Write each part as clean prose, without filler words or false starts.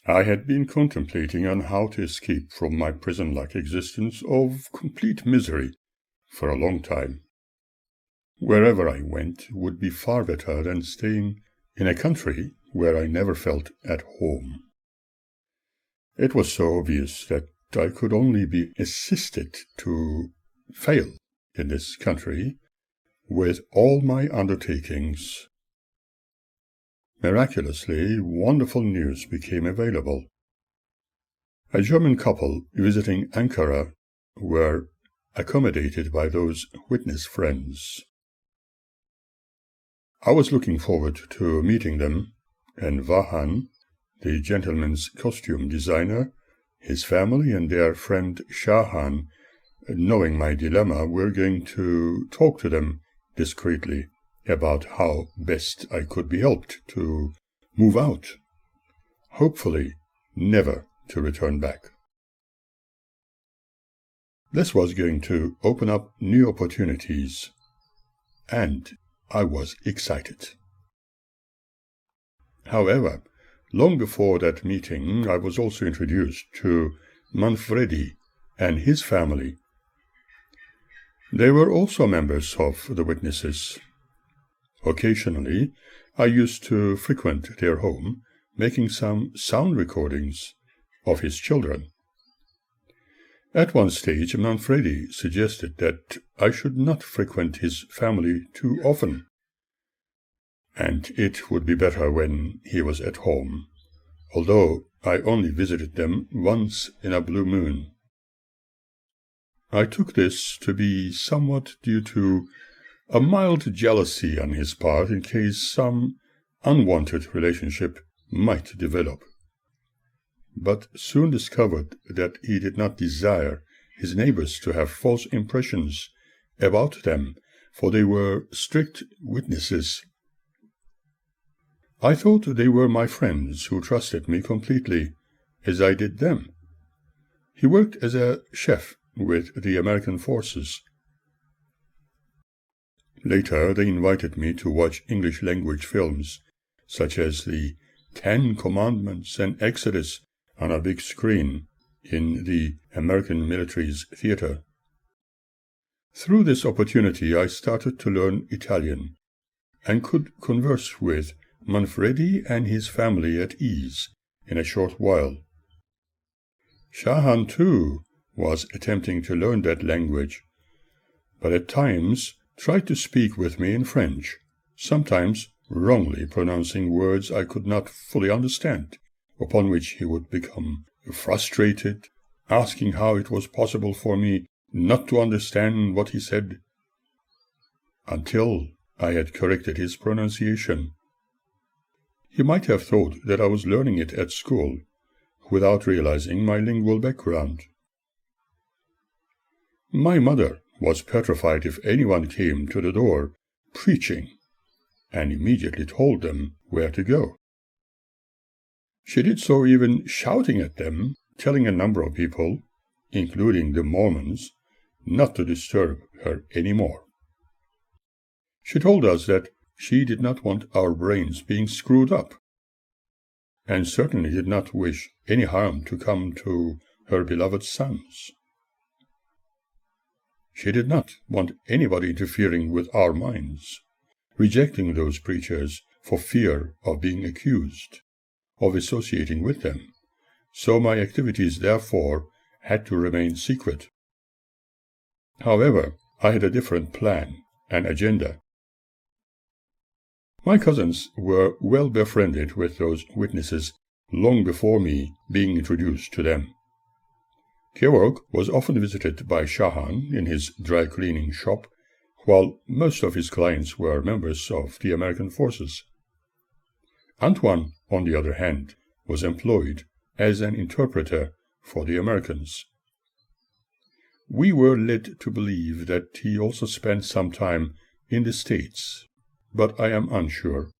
I had been contemplating on how to escape from my prison-like existence of complete misery for a long time. Wherever I went would be far better than staying in a country where I never felt at home. It was so obvious that I could only be assisted to fail in this country with all my undertakings. Miraculously, wonderful news became available. A German couple visiting Ankara were accommodated by those witness friends. I was looking forward to meeting them, and Vahan, the gentleman's costume designer, his family, and their friend Shahan, knowing my dilemma, were going to talk to them discreetly about how best I could be helped to move out, hopefully never to return back. This was going to open up new opportunities, and I was excited. However, long before that meeting, I was also introduced to Manfredi and his family. They were also members of the witnesses. Occasionally, I used to frequent their home, making some sound recordings of his children. At one stage, Manfredi suggested that I should not frequent his family too often, and it would be better when he was at home, although I only visited them once in a blue moon. I took this to be somewhat due to a mild jealousy on his part in case some unwanted relationship might develop, but soon discovered that he did not desire his neighbors to have false impressions about them, for they were strict witnesses. I thought they were my friends who trusted me completely, as I did them. He worked as a chef with the American forces. Later, they invited me to watch English-language films, such as the 10 Commandments and Exodus, on a big screen in the American military's theater. Through this opportunity, I started to learn Italian and could converse with Manfredi and his family at ease in a short while. Shahan, too, was attempting to learn that language, but at times tried to speak with me in French, sometimes wrongly pronouncing words I could not fully understand, upon which he would become frustrated, asking how it was possible for me not to understand what he said, until I had corrected his pronunciation. He might have thought that I was learning it at school, without realizing my lingual background. My mother was petrified if anyone came to the door preaching, and immediately told them where to go. She did so even shouting at them, telling a number of people, including the Mormons, not to disturb her any more. She told us that she did not want our brains being screwed up, and certainly did not wish any harm to come to her beloved sons. She did not want anybody interfering with our minds, rejecting those preachers for fear of being accused of associating with them, so my activities, therefore, had to remain secret. However, I had a different plan and agenda. My cousins were well befriended with those witnesses long before me being introduced to them. Kevork was often visited by Shahan in his dry-cleaning shop, while most of his clients were members of the American forces. Antoine, on the other hand, was employed as an interpreter for the Americans. We were led to believe that he also spent some time in the States, but I am unsure.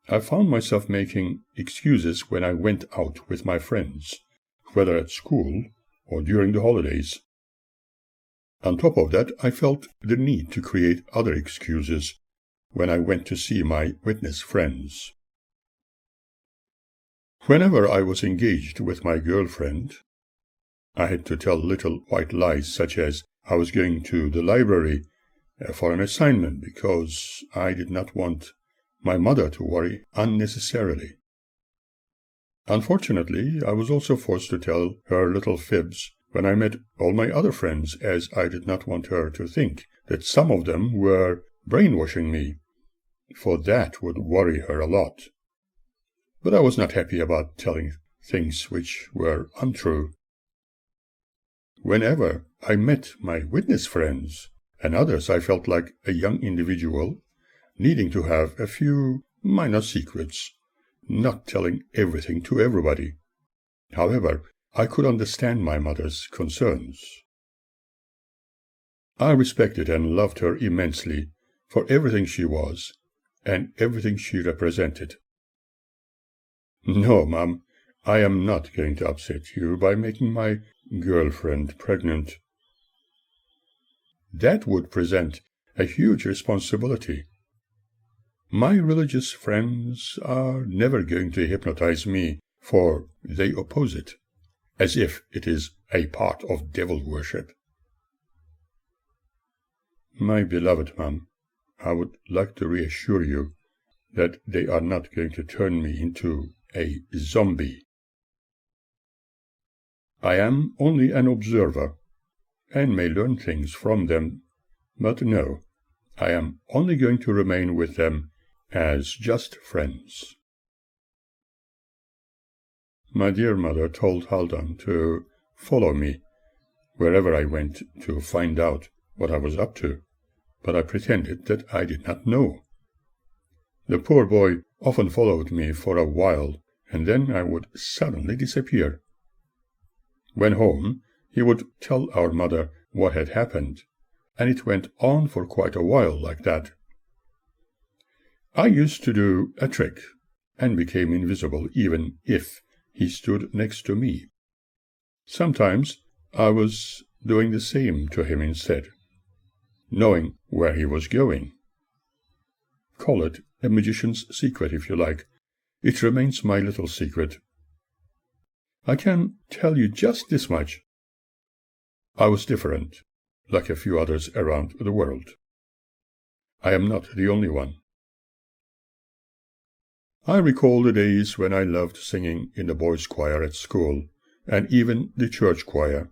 I found myself making excuses when I went out with my friends, whether at school or during the holidays. On top of that, I felt the need to create other excuses when I went to see my witness friends. Whenever I was engaged with my girlfriend, I had to tell little white lies such as I was going to the library for an assignment because I did not want my mother to worry unnecessarily. Unfortunately, I was also forced to tell her little fibs when I met all my other friends, as I did not want her to think that some of them were brainwashing me, for that would worry her a lot. But I was not happy about telling things which were untrue. Whenever I met my witness friends and others, I felt like a young individual needing to have a few minor secrets, not telling everything to everybody. However, I could understand my mother's concerns. I respected and loved her immensely for everything she was and everything she represented. No, Mum, I am not going to upset you by making my girlfriend pregnant. That would present a huge responsibility. My religious friends are never going to hypnotize me, for they oppose it, as if it is a part of devil worship. My beloved Mum, I would like to reassure you that they are not going to turn me into a zombie. I am only an observer, and may learn things from them, but no, I am only going to remain with them as just friends. My dear mother told Haldan to follow me wherever I went to find out what I was up to, but I pretended that I did not know. The poor boy often followed me for a while, and then I would suddenly disappear. When home, he would tell our mother what had happened, and it went on for quite a while like that. I used to do a trick, and became invisible even if he stood next to me. Sometimes I was doing the same to him instead, knowing where he was going. Call it a magician's secret if you like. It remains my little secret. I can tell you just this much. I was different, like a few others around the world. I am not the only one. I recall the days when I loved singing in the boys' choir at school, and even the church choir.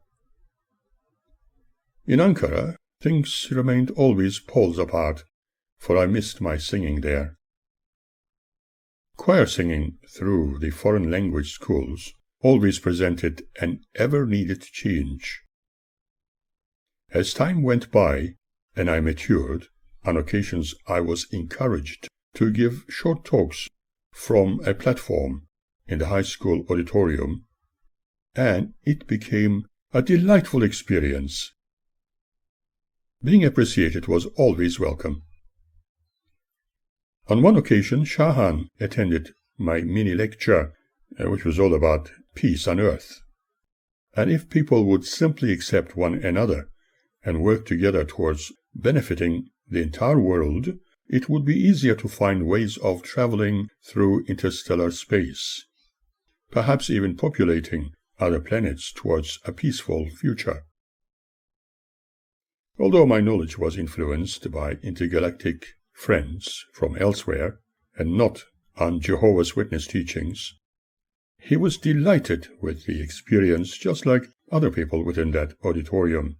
In Ankara, things remained always poles apart, for I missed my singing there. Choir singing through the foreign language schools always presented an ever-needed change. As time went by, and I matured, on occasions I was encouraged to give short talks from a platform in the high school auditorium, and it became a delightful experience. Being appreciated was always welcome. On one occasion, Shahan attended my mini-lecture, which was all about peace on earth. And if people would simply accept one another and work together towards benefiting the entire world, it would be easier to find ways of traveling through interstellar space, perhaps even populating other planets towards a peaceful future. Although my knowledge was influenced by intergalactic friends from elsewhere, and not on Jehovah's Witness teachings, he was delighted with the experience just like other people within that auditorium.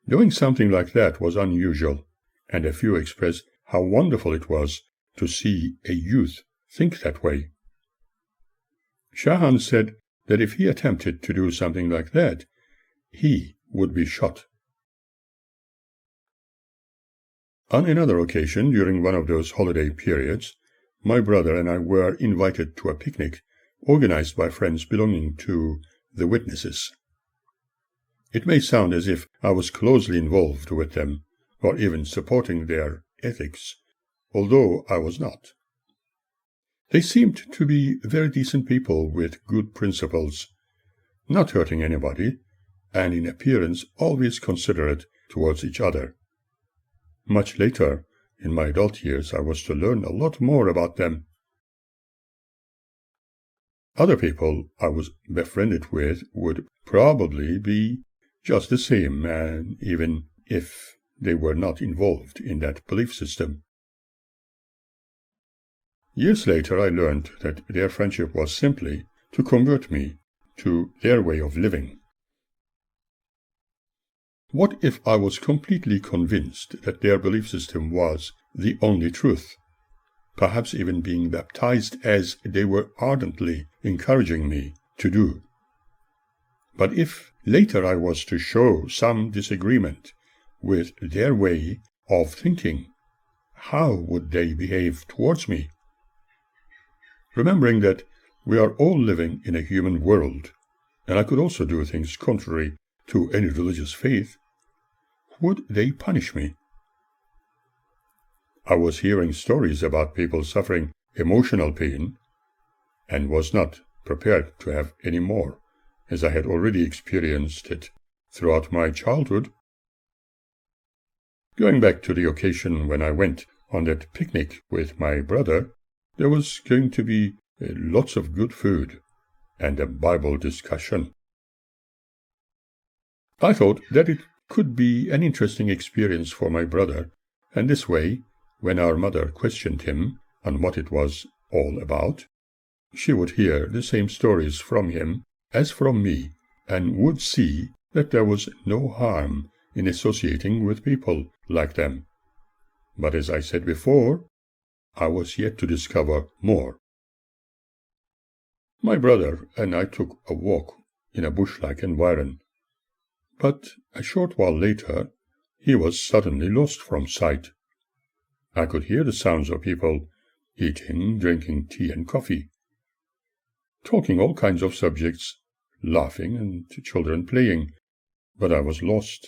Doing something like that was unusual, and a few expressed how wonderful it was to see a youth think that way. Shahan said that if he attempted to do something like that, he would be shot. On another occasion, during one of those holiday periods, my brother and I were invited to a picnic organized by friends belonging to the witnesses. It may sound as if I was closely involved with them, or even supporting their ethics, although I was not. They seemed to be very decent people with good principles, not hurting anybody, and in appearance always considerate towards each other. Much later, in my adult years, I was to learn a lot more about them. Other people I was befriended with would probably be just the same, and even if they were not involved in that belief system. Years later, I learned that their friendship was simply to convert me to their way of living. What if I was completely convinced that their belief system was the only truth, perhaps even being baptized as they were ardently encouraging me to do? But if later I was to show some disagreement with their way of thinking, how would they behave towards me? Remembering that we are all living in a human world, and I could also do things contrary to any religious faith, would they punish me? I was hearing stories about people suffering emotional pain, and was not prepared to have any more, as I had already experienced it throughout my childhood. Going back to the occasion when I went on that picnic with my brother, there was going to be lots of good food and a Bible discussion. I thought that it could be an interesting experience for my brother, and this way, when our mother questioned him on what it was all about, she would hear the same stories from him as from me, and would see that there was no harm in associating with people like them. But as I said before, I was yet to discover more. My brother and I took a walk in a bush-like environment, but a short while later he was suddenly lost from sight. I could hear the sounds of people eating, drinking tea and coffee, talking all kinds of subjects, laughing, and children playing, but I was lost.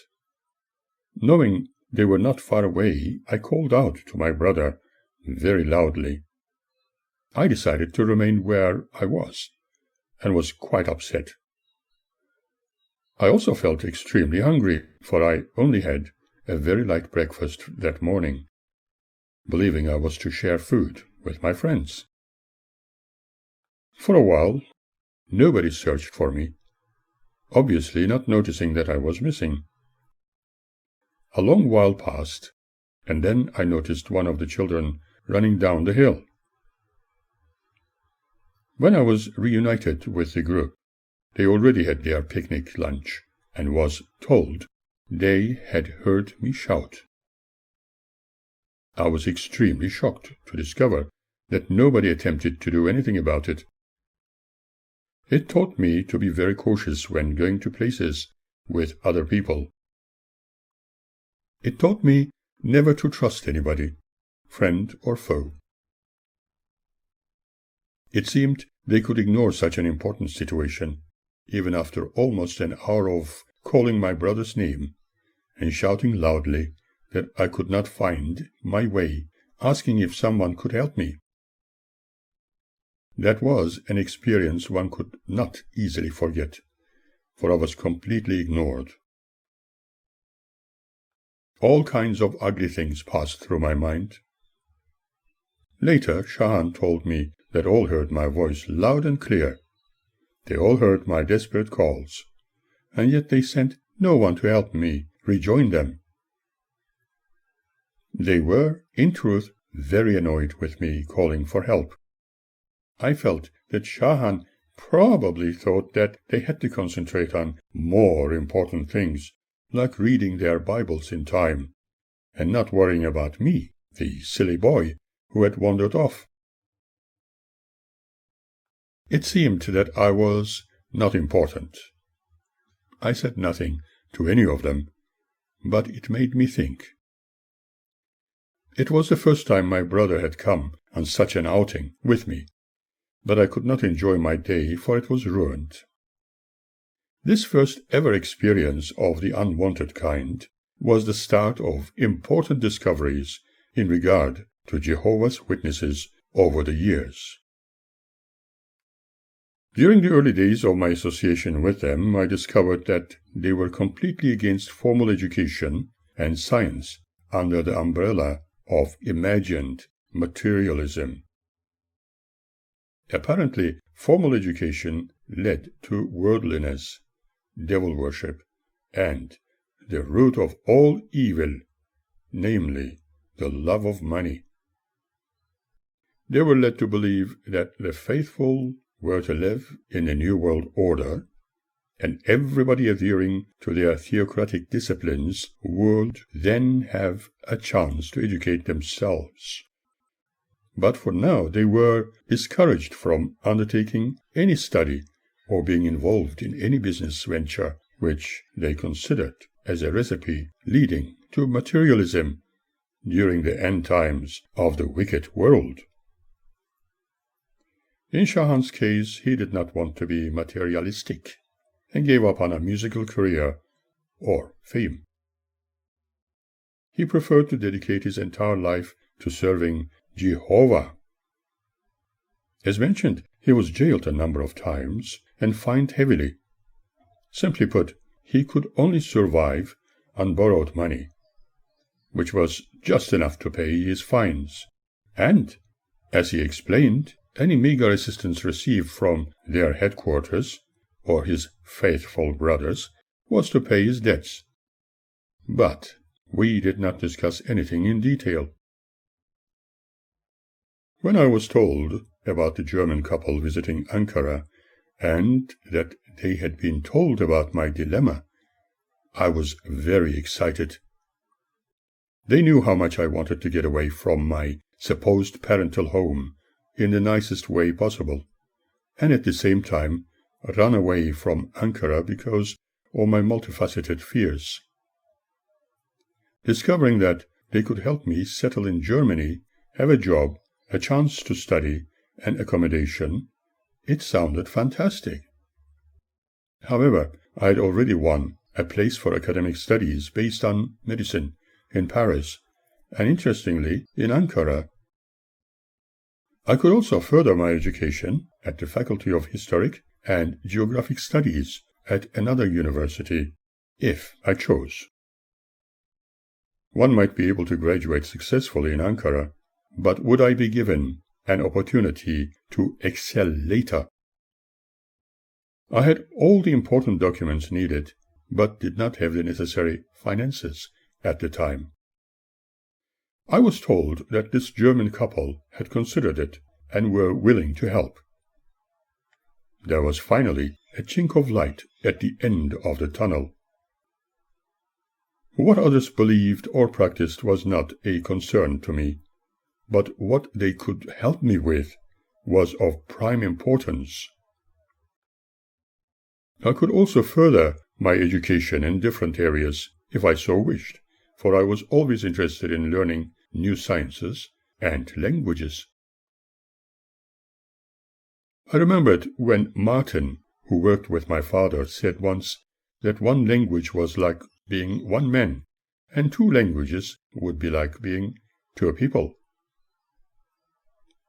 Knowing they were not far away, I called out to my brother very loudly. I decided to remain where I was, and was quite upset. I also felt extremely hungry, for I only had a very light breakfast that morning, believing I was to share food with my friends. For a while, nobody searched for me, obviously not noticing that I was missing. A long while passed, and then I noticed one of the children running down the hill. When I was reunited with the group, they already had their picnic lunch, and was told they had heard me shout. I was extremely shocked to discover that nobody attempted to do anything about it. It taught me to be very cautious when going to places with other people. It taught me never to trust anybody, friend or foe. It seemed they could ignore such an important situation, even after almost an hour of calling my brother's name and shouting loudly that I could not find my way, asking if someone could help me. That was an experience one could not easily forget, for I was completely ignored. All kinds of ugly things passed through my mind. Later, Shahan told me that all heard my voice loud and clear. They all heard my desperate calls, and yet they sent no one to help me rejoin them. They were, in truth, very annoyed with me calling for help. I felt that Shahan probably thought that they had to concentrate on more important things, like reading their Bibles in time, and not worrying about me, the silly boy who had wandered off. It seemed that I was not important. I said nothing to any of them, but it made me think. It was the first time my brother had come on such an outing with me, but I could not enjoy my day, for it was ruined. This first ever experience of the unwanted kind was the start of important discoveries in regard to Jehovah's Witnesses over the years. During the early days of my association with them, I discovered that they were completely against formal education and science under the umbrella of imagined materialism. Apparently, formal education led to worldliness, devil worship, and the root of all evil, namely, the love of money. They were led to believe that the faithful were to live in the New World Order, and everybody adhering to their theocratic disciplines would then have a chance to educate themselves. But for now, they were discouraged from undertaking any study or being involved in any business venture which they considered as a recipe leading to materialism during the end times of the wicked world. In Shahan's case, he did not want to be materialistic and gave up on a musical career or fame. He preferred to dedicate his entire life to serving Jehovah. As mentioned, he was jailed a number of times and fined heavily. Simply put, he could only survive on borrowed money, which was just enough to pay his fines. And, as he explained, any meager assistance received from their headquarters or his faithful brothers was to pay his debts. But we did not discuss anything in detail. When I was told about the German couple visiting Ankara and that they had been told about my dilemma, I was very excited. They knew how much I wanted to get away from my supposed parental home in the nicest way possible, and at the same time run away from Ankara because of my multifaceted fears. Discovering that they could help me settle in Germany, have a job, a chance to study, and accommodation, it sounded fantastic. However, I had already won a place for academic studies based on medicine in Paris, and interestingly, in Ankara. I could also further my education at the Faculty of Historic and Geographic Studies at another university, if I chose. One might be able to graduate successfully in Ankara, but would I be given an opportunity to excel later? I had all the important documents needed, but did not have the necessary finances at the time. I was told that this German couple had considered it and were willing to help. There was finally a chink of light at the end of the tunnel. What others believed or practiced was not a concern to me, but what they could help me with was of prime importance. I could also further my education in different areas if I so wished, for I was always interested in learning new sciences and languages. I remembered when Martin, who worked with my father, said once that one language was like being one man, and two languages would be like being two people.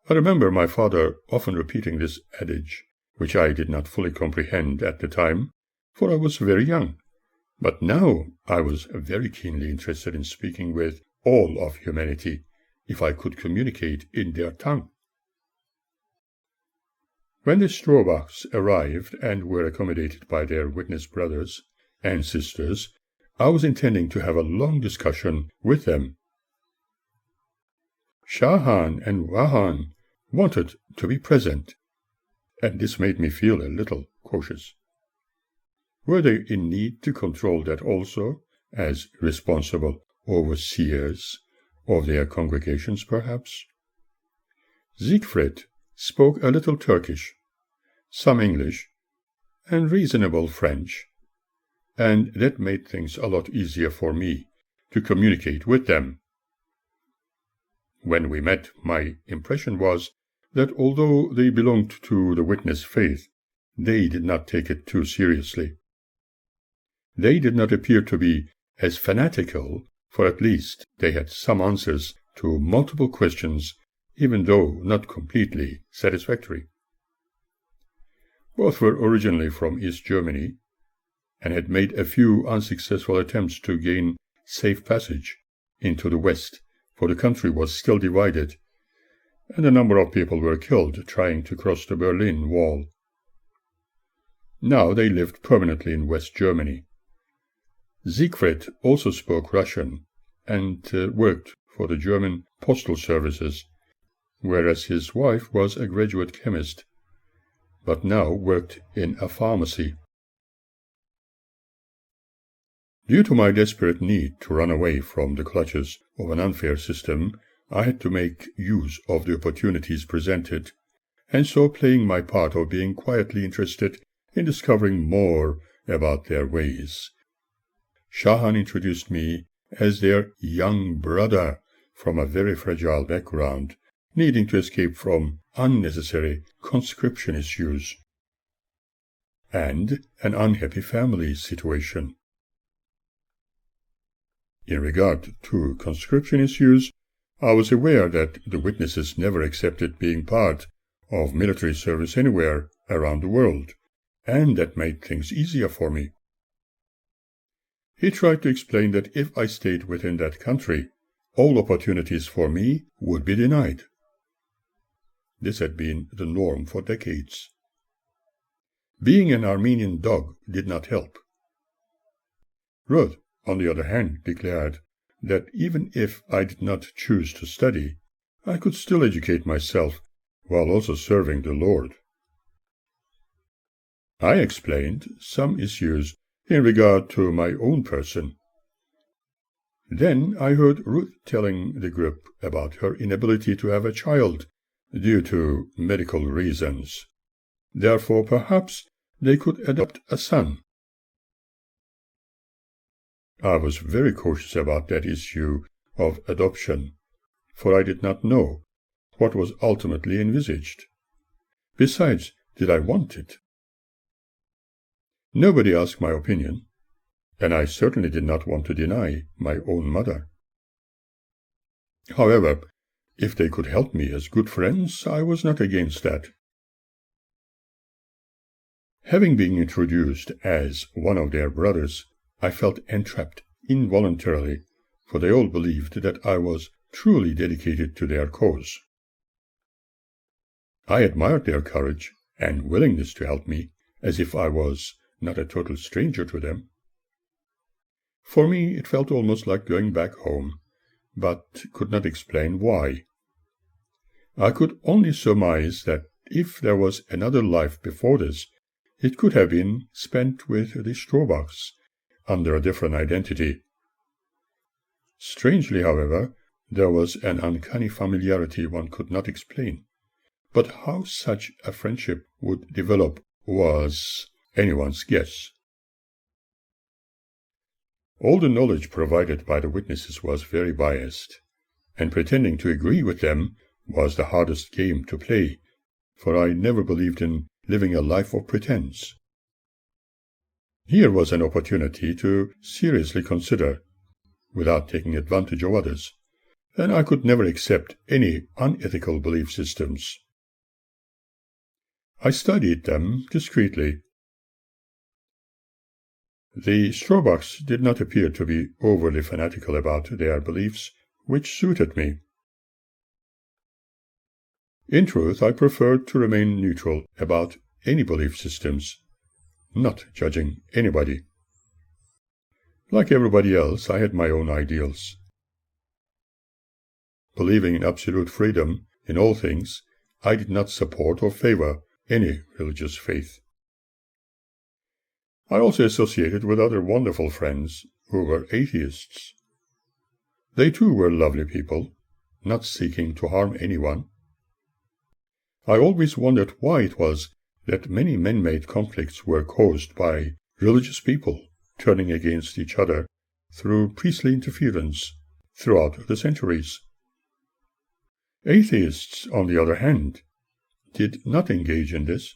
I remember my father often repeating this adage, which I did not fully comprehend at the time, for I was very young. But now I was very keenly interested in speaking with all of humanity, if I could communicate in their tongue. When the Straubachs arrived and were accommodated by their witness brothers and sisters, I was intending to have a long discussion with them. Shahan and Wahan wanted to be present, and this made me feel a little cautious. Were they in need to control that also, as responsible overseers of their congregations, perhaps? Siegfried spoke a little Turkish, some English, and reasonable French, and that made things a lot easier for me to communicate with them. When we met, my impression was that although they belonged to the witness faith, they did not take it too seriously. They did not appear to be as fanatical, for at least they had some answers to multiple questions, even though not completely satisfactory. Both were originally from East Germany, and had made a few unsuccessful attempts to gain safe passage into the West, for the country was still divided, and a number of people were killed trying to cross the Berlin Wall. Now they lived permanently in West Germany. Siegfried also spoke Russian and worked for the German postal services, whereas his wife was a graduate chemist, but now worked in a pharmacy. Due to my desperate need to run away from the clutches of an unfair system, I had to make use of the opportunities presented, and so playing my part of being quietly interested in discovering more about their ways. Shahan introduced me as their young brother from a very fragile background, needing to escape from unnecessary conscription issues and an unhappy family situation. In regard to conscription issues, I was aware that the witnesses never accepted being part of military service anywhere around the world, and that made things easier for me. He tried to explain that if I stayed within that country, all opportunities for me would be denied. This had been the norm for decades. Being an Armenian dog did not help. Ruth, on the other hand, declared that even if I did not choose to study, I could still educate myself while also serving the Lord. I explained some issues in regard to my own person. Then I heard Ruth telling the group about her inability to have a child due to medical reasons. Therefore, perhaps they could adopt a son. I was very cautious about that issue of adoption, for I did not know what was ultimately envisaged. Besides, did I want it? Nobody asked my opinion, and I certainly did not want to deny my own mother. However, if they could help me as good friends, I was not against that. Having been introduced as one of their brothers, I felt entrapped involuntarily, for they all believed that I was truly dedicated to their cause. I admired their courage and willingness to help me, as if I was not a total stranger to them. For me, it felt almost like going back home, but could not explain why. I could only surmise that if there was another life before this, it could have been spent with the Strohbachs, under a different identity. Strangely, however, there was an uncanny familiarity one could not explain, but how such a friendship would develop was anyone's guess. All the knowledge provided by the witnesses was very biased, and pretending to agree with them was the hardest game to play, for I never believed in living a life of pretense. Here was an opportunity to seriously consider, without taking advantage of others, and I could never accept any unethical belief systems. I studied them discreetly. The Strohbachs did not appear to be overly fanatical about their beliefs, which suited me. In truth, I preferred to remain neutral about any belief systems, not judging anybody. Like everybody else, I had my own ideals. Believing in absolute freedom in all things, I did not support or favor any religious faith. I also associated with other wonderful friends who were atheists. They too were lovely people, not seeking to harm anyone. I always wondered why it was that many man-made conflicts were caused by religious people turning against each other through priestly interference throughout the centuries. Atheists, on the other hand, did not engage in this.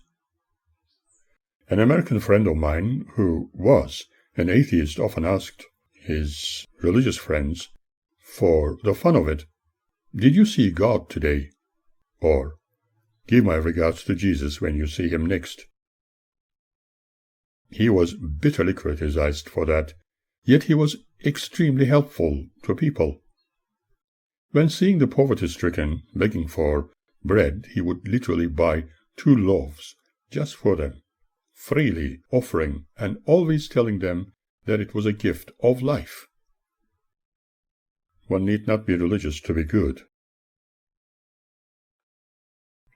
An American friend of mine who was an atheist often asked his religious friends, for the fun of it, "Did you see God today?" or "Give my regards to Jesus when you see him next." He was bitterly criticized for that, yet he was extremely helpful to people. When seeing the poverty-stricken begging for bread, he would literally buy 2 loaves just for them, freely offering and always telling them that it was a gift of life. One need not be religious to be good.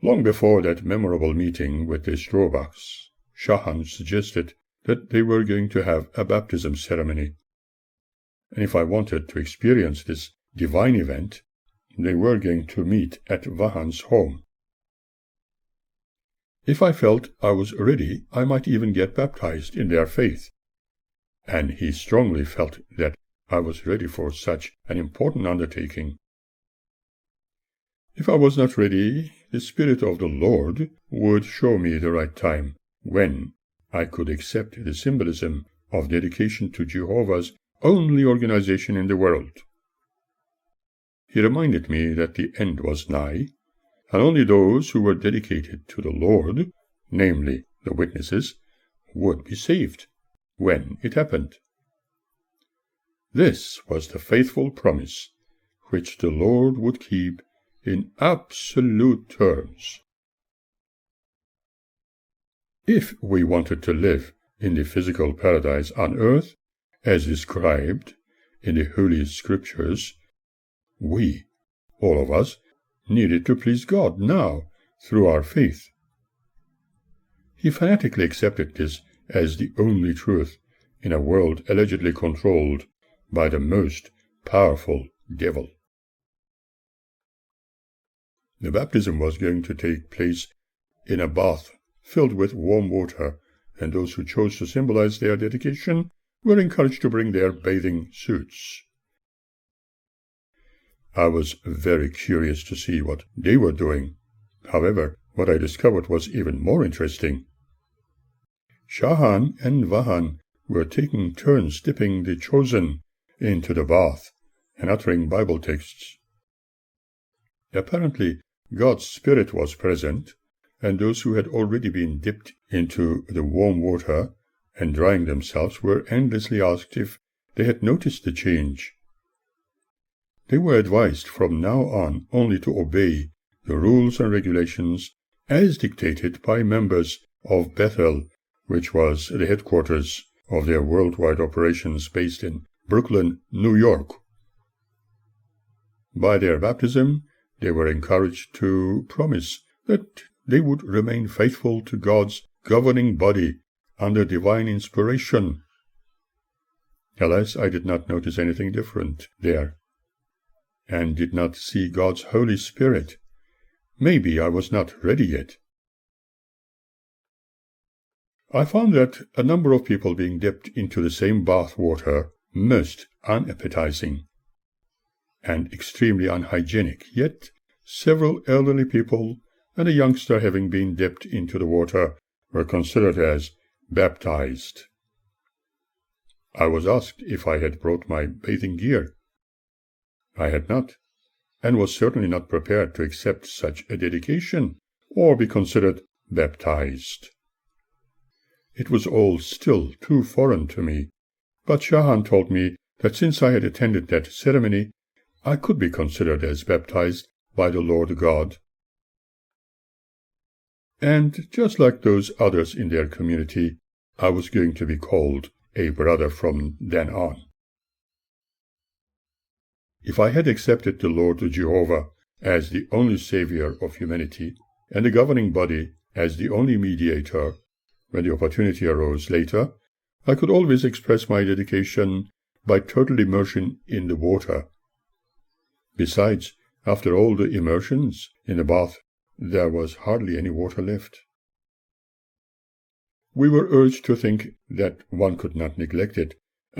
Long before that memorable meeting with the strawbacks, Shahan suggested that they were going to have a baptism ceremony, and if I wanted to experience this divine event, they were going to meet at Vahan's home. If I felt I was ready, I might even get baptized in their faith, and he strongly felt that I was ready for such an important undertaking. If I was not ready, the Spirit of the Lord would show me the right time when I could accept the symbolism of dedication to Jehovah's only organization in the world. He reminded me that the end was nigh, and only those who were dedicated to the Lord, namely the witnesses, would be saved when it happened. This was the faithful promise which the Lord would keep in absolute terms. If we wanted to live in the physical paradise on earth, as described in the Holy Scriptures, we, all of us, needed to please God now through our faith. He fanatically accepted this as the only truth in a world allegedly controlled by the most powerful devil. The baptism was going to take place in a bath filled with warm water, and those who chose to symbolize their dedication were encouraged to bring their bathing suits. I was very curious to see what they were doing. However, what I discovered was even more interesting. Shahan and Vahan were taking turns dipping the chosen into the bath and uttering Bible texts. Apparently, God's Spirit was present, and those who had already been dipped into the warm water and drying themselves were endlessly asked if they had noticed the change. They were advised from now on only to obey the rules and regulations as dictated by members of Bethel, which was the headquarters of their worldwide operations based in Brooklyn, New York. By their baptism, they were encouraged to promise that they would remain faithful to God's governing body under divine inspiration. Alas, I did not notice anything different there, and did not see God's Holy Spirit. Maybe I was not ready yet. I found that a number of people being dipped into the same bath water most unappetizing and extremely unhygienic, yet several elderly people and a youngster having been dipped into the water were considered as baptized. I was asked if I had brought my bathing gear. I had not, and was certainly not prepared to accept such a dedication or be considered baptized. It was all still too foreign to me, but Shahan told me that since I had attended that ceremony, I could be considered as baptized by the Lord God. And just like those others in their community, I was going to be called a brother from then on. If I had accepted the Lord Jehovah as the only Savior of humanity, and the governing body as the only mediator, when the opportunity arose later, I could always express my dedication by total immersion in the water. Besides, after all the immersions in the bath, there was hardly any water left. We were urged to think that one could not neglect it,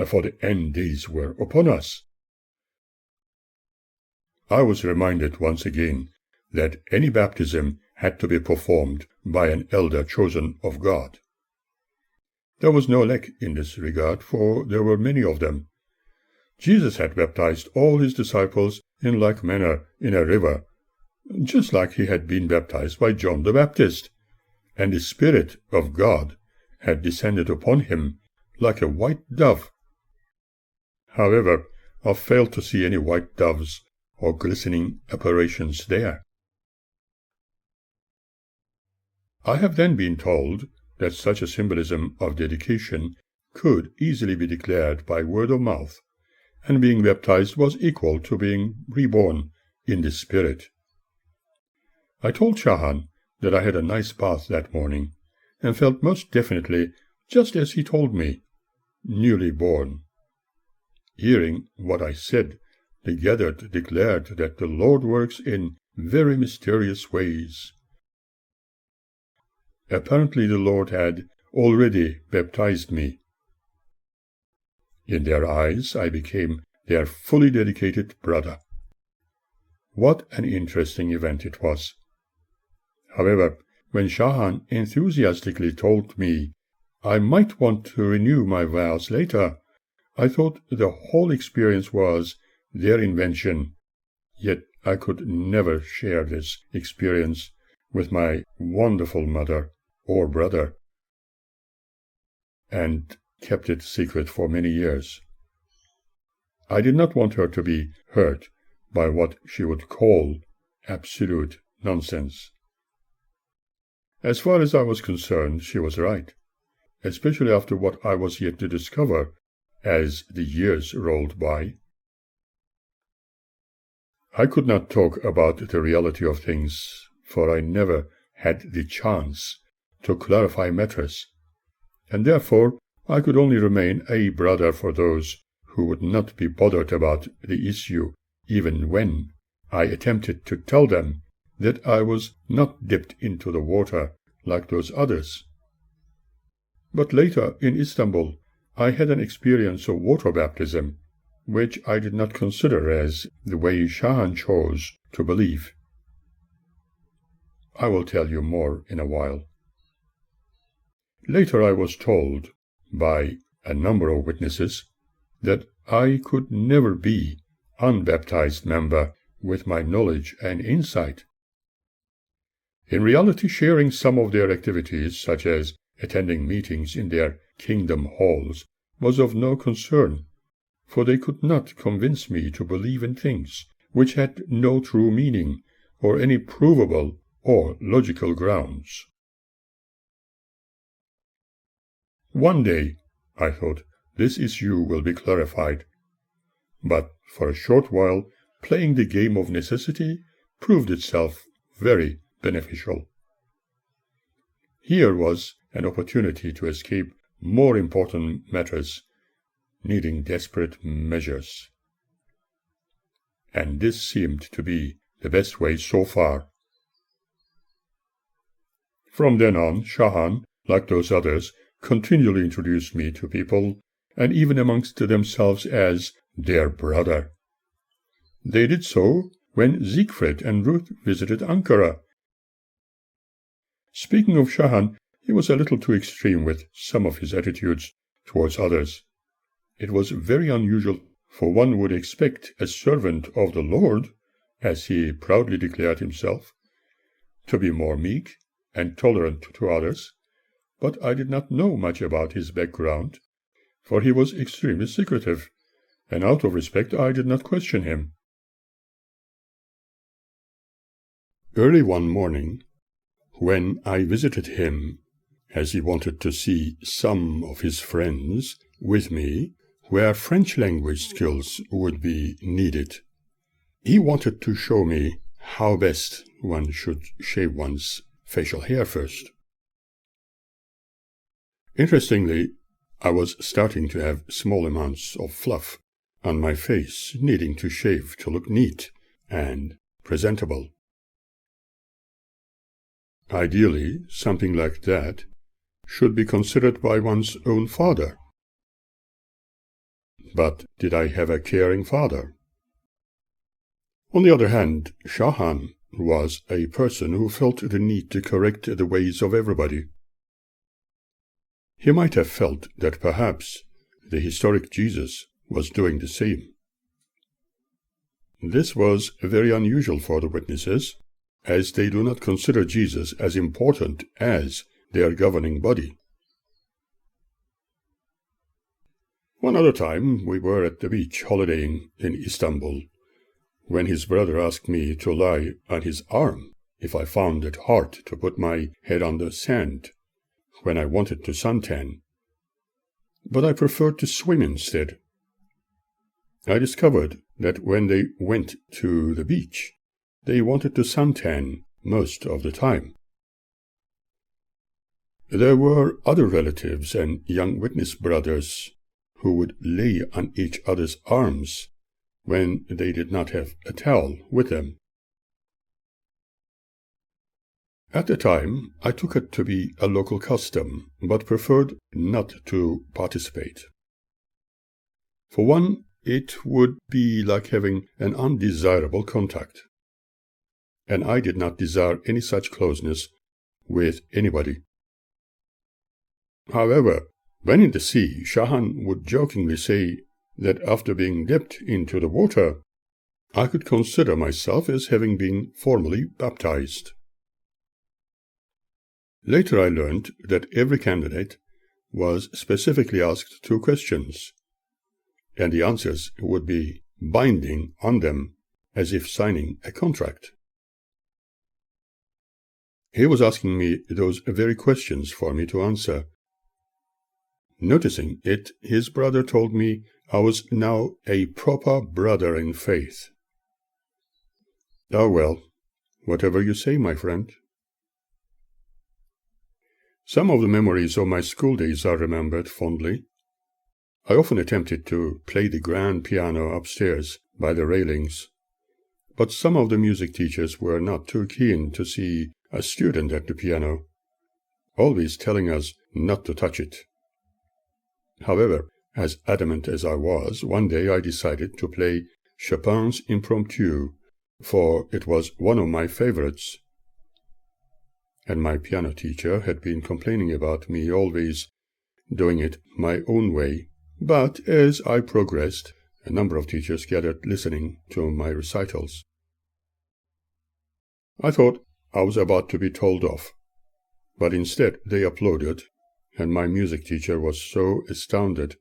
for the end days were upon us. I was reminded once again that any baptism had to be performed by an elder chosen of God. There was no lack in this regard, for there were many of them. Jesus had baptized all his disciples in like manner in a river, just like he had been baptized by John the Baptist, and the Spirit of God had descended upon him like a white dove. However, I failed to see any white doves or glistening apparitions there. I have then been told that such a symbolism of dedication could easily be declared by word of mouth, and being baptized was equal to being reborn in the Spirit. I told Shahan that I had a nice bath that morning, and felt most definitely just as he told me, newly born. Hearing what I said, the gathered declared that the Lord works in very mysterious ways. Apparently the Lord had already baptized me. In their eyes I became their fully dedicated brother. What an interesting event it was. However, when Shahan enthusiastically told me I might want to renew my vows later, I thought the whole experience was their invention, yet I could never share this experience with my wonderful mother or brother, and kept it secret for many years. I did not want her to be hurt by what she would call absolute nonsense. As far as I was concerned, she was right, especially after what I was yet to discover as the years rolled by. I could not talk about the reality of things, for I never had the chance to clarify matters, and therefore I could only remain a brother for those who would not be bothered about the issue, even when I attempted to tell them that I was not dipped into the water like those others. But later in Istanbul, I had an experience of water baptism, which I did not consider as the way Shahan chose to believe. I will tell you more in a while. Later I was told by a number of witnesses that I could never be unbaptized member with my knowledge and insight. In reality, sharing some of their activities, such as attending meetings in their kingdom halls, was of no concern, for they could not convince me to believe in things which had no true meaning or any provable or logical grounds. One day, I thought, this issue will be clarified, but for a short while playing the game of necessity proved itself very beneficial. Here was an opportunity to escape more important matters needing desperate measures, and this seemed to be the best way so far. From then on, Shahan, like those others, continually introduced me to people, and even amongst themselves as their brother. They did so when Siegfried and Ruth visited Ankara. Speaking of Shahan, he was a little too extreme with some of his attitudes towards others. It was very unusual, for one would expect a servant of the Lord, as he proudly declared himself, to be more meek and tolerant to others, but I did not know much about his background, for he was extremely secretive, and out of respect I did not question him. Early one morning, when I visited him, as he wanted to see some of his friends with me, where French language skills would be needed, he wanted to show me how best one should shave one's facial hair first. Interestingly, I was starting to have small amounts of fluff on my face, needing to shave to look neat and presentable. Ideally, something like that should be considered by one's own father. But did I have a caring father? On the other hand, Shahan was a person who felt the need to correct the ways of everybody. He might have felt that perhaps the historic Jesus was doing the same. This was very unusual for the witnesses, as they do not consider Jesus as important as their governing body. One other time we were at the beach holidaying in Istanbul, when his brother asked me to lie on his arm if I found it hard to put my head on the sand when I wanted to suntan, but I preferred to swim instead. I discovered that when they went to the beach, they wanted to suntan most of the time. There were other relatives and young witness brothers who would lay on each other's arms when they did not have a towel with them. At the time, I took it to be a local custom, but preferred not to participate. For one, it would be like having an undesirable contact, and I did not desire any such closeness with anybody. However, when in the sea, Shahan would jokingly say that after being dipped into the water, I could consider myself as having been formally baptized. Later I learned that every candidate was specifically asked 2 questions, and the answers would be binding on them as if signing a contract. He was asking me those very questions for me to answer. Noticing it, his brother told me I was now a proper brother in faith. Oh well, whatever you say, my friend. Some of the memories of my school days are remembered fondly. I often attempted to play the grand piano upstairs by the railings, but some of the music teachers were not too keen to see a student at the piano, always telling us not to touch it. However, as adamant as I was, one day I decided to play Chopin's Impromptu, for it was one of my favorites, and my piano teacher had been complaining about me always doing it my own way. But as I progressed, a number of teachers gathered listening to my recitals. I thought I was about to be told off, but instead they applauded, and my music teacher was so astounded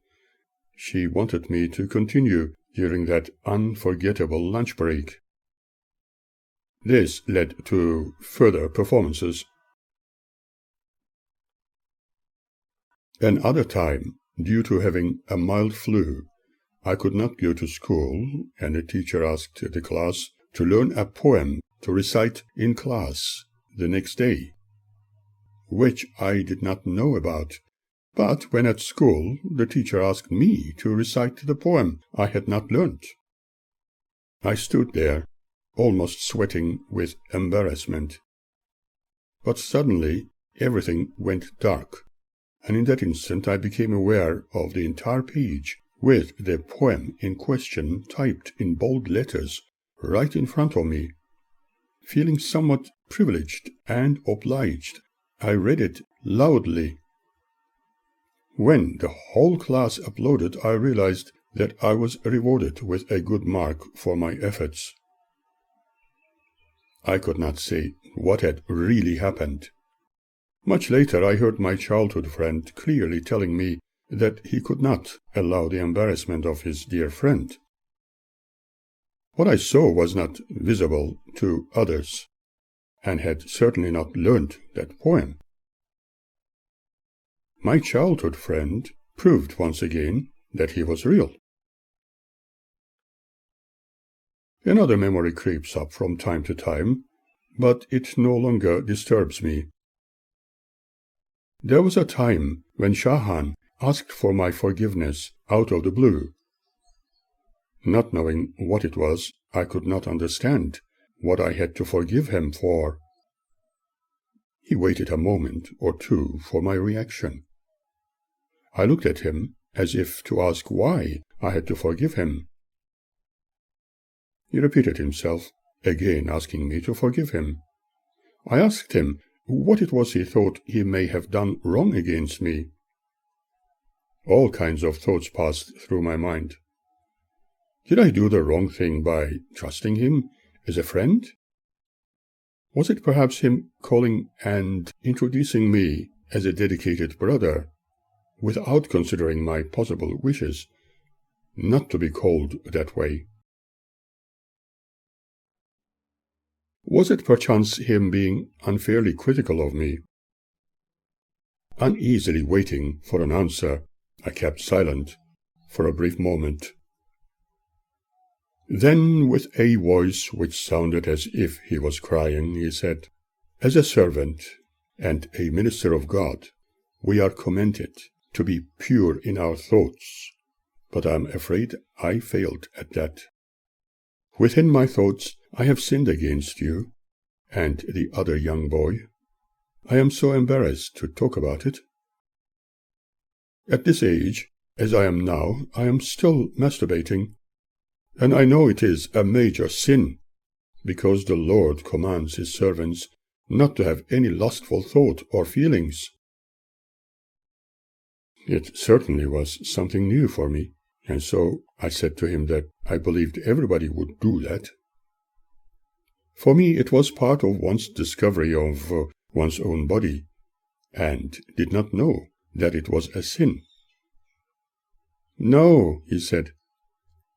she wanted me to continue during that unforgettable lunch break. This led to further performances. Another time, due to having a mild flu, I could not go to school, and the teacher asked the class to learn a poem to recite in class the next day, which I did not know about. But when at school, the teacher asked me to recite the poem I had not learnt. I stood there, almost sweating with embarrassment. But suddenly everything went dark, and in that instant I became aware of the entire page with the poem in question typed in bold letters right in front of me. Feeling somewhat privileged and obliged, I read it loudly. When the whole class applauded, I realized that I was rewarded with a good mark for my efforts. I could not say what had really happened. Much later I heard my childhood friend clearly telling me that he could not allow the embarrassment of his dear friend. What I saw was not visible to others, and had certainly not learnt that poem. My childhood friend proved once again that he was real. Another memory creeps up from time to time, but it no longer disturbs me. There was a time when Shahan asked for my forgiveness out of the blue. Not knowing what it was, I could not understand what I had to forgive him for. He waited a moment or two for my reaction. I looked at him as if to ask why I had to forgive him. He repeated himself, again asking me to forgive him. I asked him what it was he thought he may have done wrong against me. All kinds of thoughts passed through my mind. Did I do the wrong thing by trusting him as a friend? Was it perhaps him calling and introducing me as a dedicated brother, without considering my possible wishes not to be called that way? Was it perchance him being unfairly critical of me? Uneasily waiting for an answer, I kept silent for a brief moment. Then, with a voice which sounded as if he was crying, he said, "As a servant and a minister of God, we are commanded to be pure in our thoughts, but I am afraid I failed at that. Within my thoughts I have sinned against you and the other young boy. I am so embarrassed to talk about it. At this age, as I am now, I am still masturbating, and I know it is a major sin, because the Lord commands his servants not to have any lustful thought or feelings." It certainly was something new for me, and so I said to him that I believed everybody would do that. For me it was part of one's discovery of one's own body, and did not know that it was a sin. "No," he said,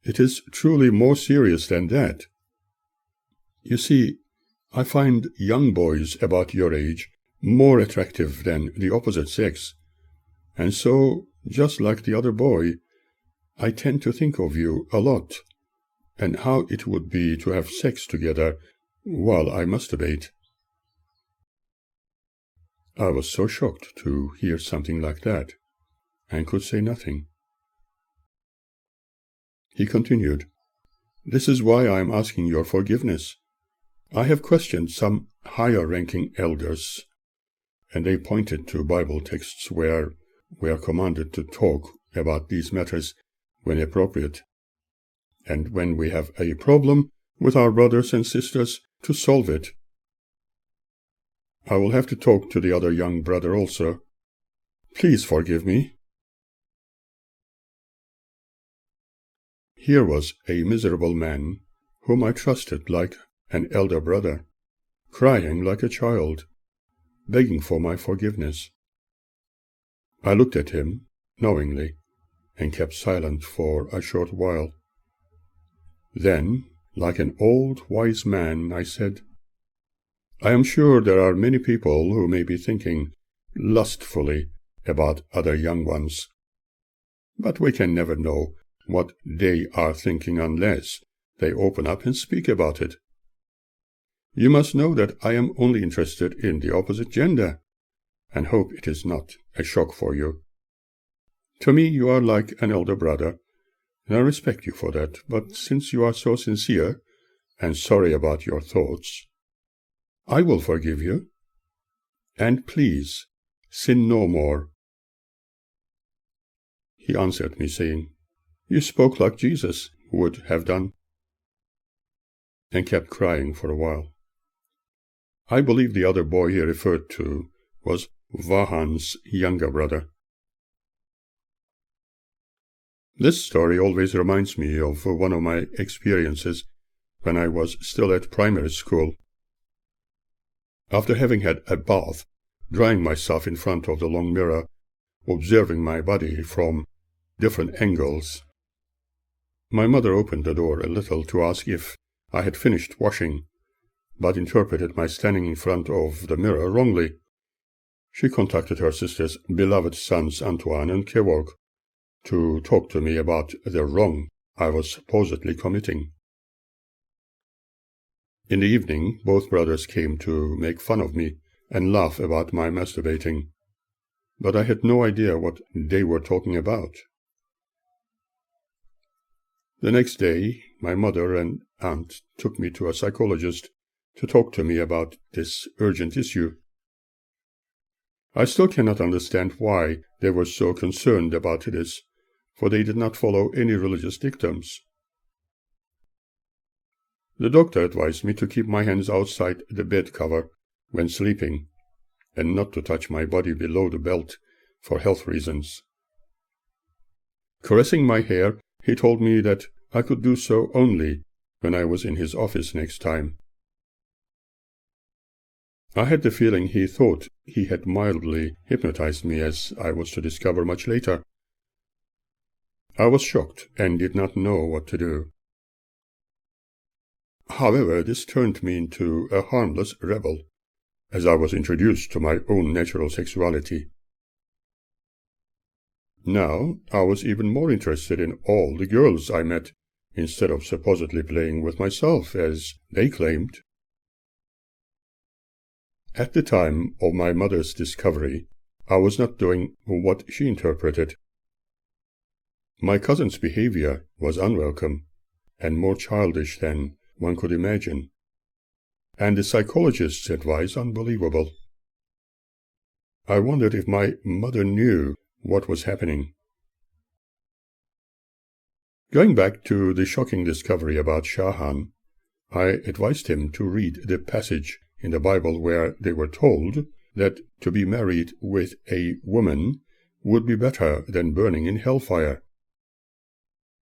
"it is truly more serious than that. You see, I find young boys about your age more attractive than the opposite sex, and so, just like the other boy, I tend to think of you a lot, and how it would be to have sex together while I masturbate." I was so shocked to hear something like that, and could say nothing. He continued, "This is why I am asking your forgiveness. I have questioned some higher-ranking elders, and they pointed to Bible texts where we are commanded to talk about these matters when appropriate, and when we have a problem with our brothers and sisters, to solve it. I will have to talk to the other young brother also. Please forgive me." Here was a miserable man, whom I trusted like an elder brother, crying like a child, begging for my forgiveness. I looked at him knowingly, and kept silent for a short while. Then, like an old wise man, I said, "I am sure there are many people who may be thinking lustfully about other young ones, but we can never know what they are thinking unless they open up and speak about it. You must know that I am only interested in the opposite gender, and hope it is not a shock for you. To me you are like an elder brother, and I respect you for that, but since you are so sincere and sorry about your thoughts, I will forgive you, and please sin no more." He answered me, saying, "You spoke like Jesus would have done," and kept crying for a while. I believe the other boy he referred to was Vahan's younger brother. This story always reminds me of one of my experiences when I was still at primary school. After having had a bath, drying myself in front of the long mirror, observing my body from different angles, my mother opened the door a little to ask if I had finished washing, but interpreted my standing in front of the mirror wrongly. She contacted her sister's beloved sons Antoine and Kevork to talk to me about the wrong I was supposedly committing. In the evening, both brothers came to make fun of me and laugh about my masturbating, but I had no idea what they were talking about. The next day, my mother and aunt took me to a psychologist to talk to me about this urgent issue. I still cannot understand why they were so concerned about this, for they did not follow any religious dictums. The doctor advised me to keep my hands outside the bed cover when sleeping, and not to touch my body below the belt for health reasons. Caressing my hair, he told me that I could do so only when I was in his office next time. I had the feeling he thought he had mildly hypnotized me, as I was to discover much later. I was shocked and did not know what to do. However, this turned me into a harmless rebel, as I was introduced to my own natural sexuality. Now I was even more interested in all the girls I met, instead of supposedly playing with myself, as they claimed. At the time of my mother's discovery, I was not doing what she interpreted. My cousin's behavior was unwelcome and more childish than one could imagine, and the psychologist's advice unbelievable. I wondered if my mother knew what was happening. Going back to the shocking discovery about Shahan, I advised him to read the passage in the Bible where they were told that to be married with a woman would be better than burning in hellfire.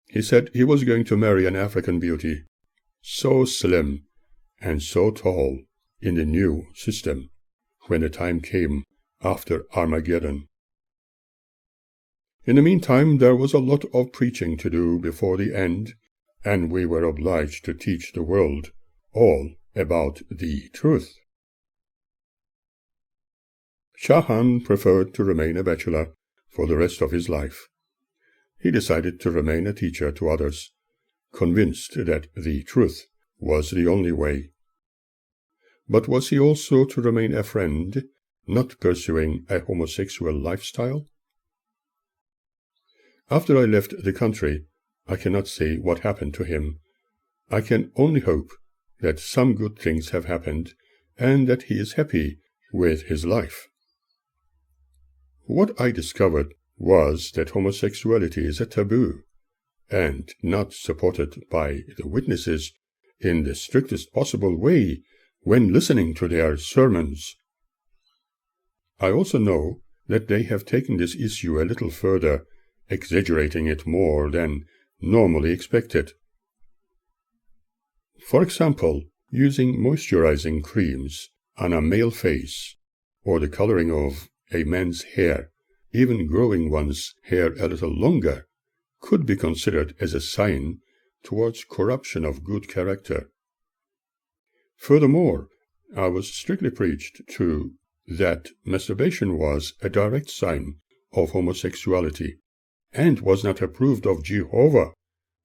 He said he was going to marry an African beauty, so slim and so tall in the new system when the time came after Armageddon. In the meantime, there was a lot of preaching to do before the end, and we were obliged to teach the world all about the truth. Shahan preferred to remain a bachelor for the rest of his life. He decided to remain a teacher to others, convinced that the truth was the only way. But was he also to remain a friend, not pursuing a homosexual lifestyle? After I left the country, I cannot say what happened to him. I can only hope that some good things have happened and that he is happy with his life. What I discovered was that homosexuality is a taboo and not supported by the witnesses in the strictest possible way when listening to their sermons. I also know that they have taken this issue a little further, exaggerating it more than normally expected. For example, using moisturizing creams on a male face, or the coloring of a man's hair, even growing one's hair a little longer, could be considered as a sign towards corruption of good character. Furthermore, I was strictly preached to that masturbation was a direct sign of homosexuality and was not approved of Jehovah.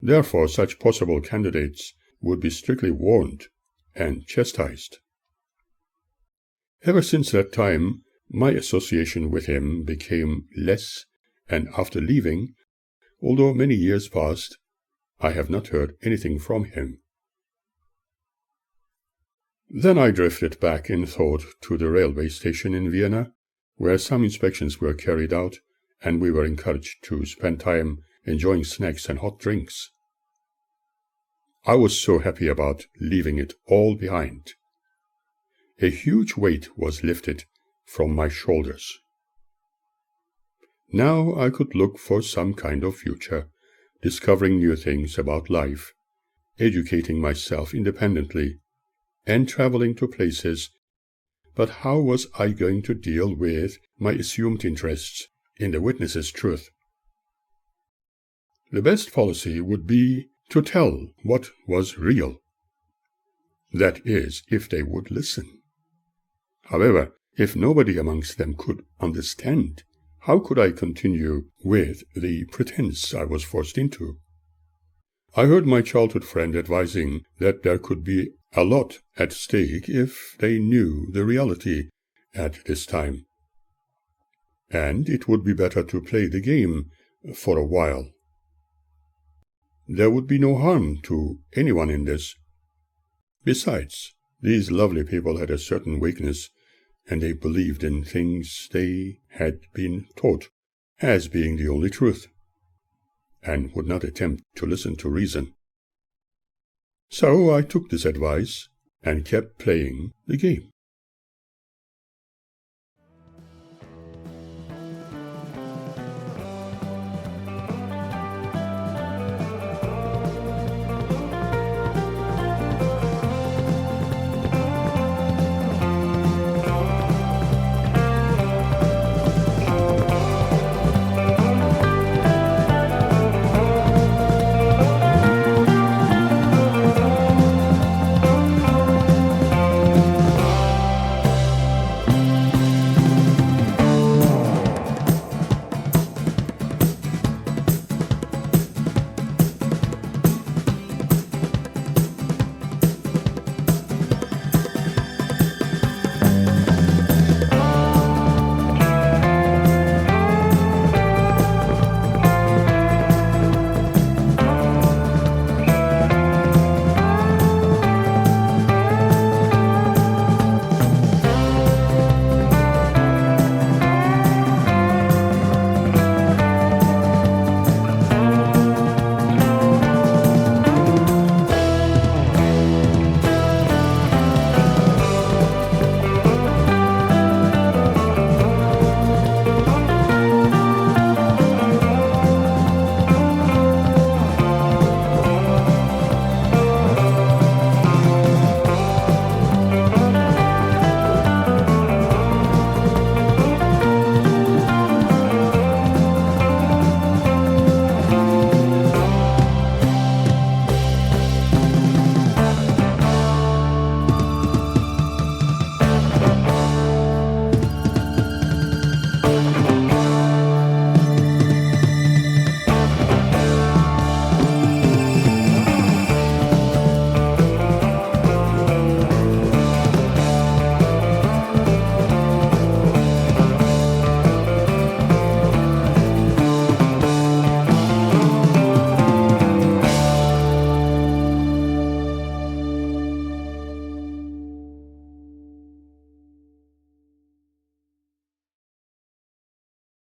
Therefore, such possible candidates would be strictly warned and chastised. Ever since that time, my association with him became less, and after leaving, although many years passed, I have not heard anything from him. Then I drifted back in thought to the railway station in Vienna, where some inspections were carried out, and we were encouraged to spend time enjoying snacks and hot drinks. I was so happy about leaving it all behind. A huge weight was lifted from my shoulders. Now I could look for some kind of future, discovering new things about life, educating myself independently, and traveling to places. But how was I going to deal with my assumed interests in the witnesses' truth? The best policy would be to tell what was real. That is, if they would listen. However, if nobody amongst them could understand, how could I continue with the pretense I was forced into? I heard my childhood friend advising that there could be a lot at stake if they knew the reality at this time, and it would be better to play the game for a while. There would be no harm to anyone in this. Besides, these lovely people had a certain weakness, and they believed in things they had been taught as being the only truth, and would not attempt to listen to reason. So I took this advice and kept playing the game.